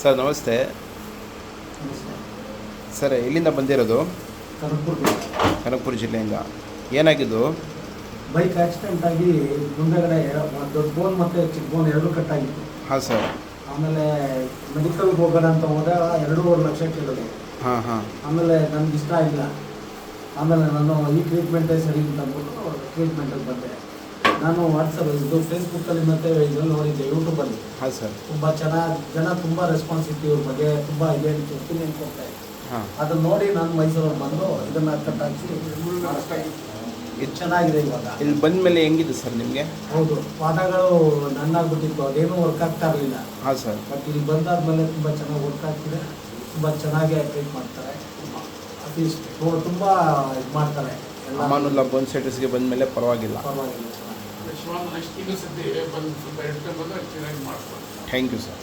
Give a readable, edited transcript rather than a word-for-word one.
Sir ನಮಸ್ತೆ. Sir ಎಲ್ಲಿಂದ ಬಂದಿರೋದು? ಕನಕಪುರ ಜಿಲ್ಲೆಯಿಂದ. ಏನಾಗಿದ್ದು? ಬೈಕ್ ಆಕ್ಸಿಡೆಂಟ್ ಆಗಿ ಮುಂದೆಗಡೆ ದೊಡ್ಡ ಬೋನ್ ಮತ್ತು ಚಿಕ್ಕ ಬೋನ್ ಎರಡೂ ಕಟ್ಟಾಗಿತ್ತು. ಹಾಂ ಸರ್. ಆಮೇಲೆ ಮೆಡಿಕಲ್ಗೆ ಹೋಗೋಣ ಅಂತ ಹೋದಾಗ 2.5 ಲಕ್ಷ ಕೇಳಿದೆ. ಹಾಂ. ಆಮೇಲೆ ನನಗೆ ಇಷ್ಟ ಆಗಿಲ್ಲ. ಆಮೇಲೆ ನಾನು ಈ ಟ್ರೀಟ್ಮೆಂಟೇ ಸರಿ ಅಂತ ಅಂದ್ಬಿಟ್ಟು ಟ್ರೀಟ್ಮೆಂಟಿಗೆ ಬಂದೆ. ನಾನು ಇದು ಫೇಸ್ಬುಕ್ಕಲ್ಲಿ ಮತ್ತು ಇದರಲ್ಲಿ ನೋಡಿದ್ದೆ, ಯೂಟ್ಯೂಬಲ್ಲಿ. ಹಾಂ ಸರ್. ತುಂಬ ಜನ ತುಂಬ ರೆಸ್ಪಾನ್ಸ್ ಇತ್ತು ಇವ್ರ ಬಗ್ಗೆ, ತುಂಬ ಒಪಿನಿಯನ್ ಕೊಡ್ತಾರೆ. ಹಾಂ. ಅದನ್ನು ನೋಡಿ ನಾನು ಮೈಸೂರಲ್ಲಿ ಬಂದು ಇದನ್ನು ಕಟ್ಟಾಕಿಸಿ ಇದು ಚೆನ್ನಾಗಿದೆ ಇವಾಗ. ಇಲ್ಲಿ ಬಂದ ಮೇಲೆ ಹೆಂಗಿದೆ ಸರ್ ನಿಮಗೆ? ಹೌದು, ವಾದಗಳು ನನ್ನಾಗ್ಬಿಟ್ಟಿತ್ತು, ಅದೇನೂ ವರ್ಕ್ ಆಗ್ತಾ ಇರಲಿಲ್ಲ. ಹಾಂ ಸರ್. ಬಟ್ ಇಲ್ಲಿ ಬಂದಾದ್ಮೇಲೆ ತುಂಬ ಚೆನ್ನಾಗಿ ವರ್ಕ್ ಆಗ್ತಿದೆ. ತುಂಬ ಚೆನ್ನಾಗೇ ಟ್ರೀಟ್ ಮಾಡ್ತಾರೆ. ಅಟ್ಲೀಸ್ಟ್ ತುಂಬ ಇದು ಮಾಡ್ತಾರೆ. ಅಮಾನುಲ್ಲಾ ಬೋನ್ ಸೆಟರ್ಸ್ಗೆ ಬಂದ ಮೇಲೆ ಪರವಾಗಿಲ್ಲ. ಪರವಾಗಿಲ್ಲ. Thank you sir.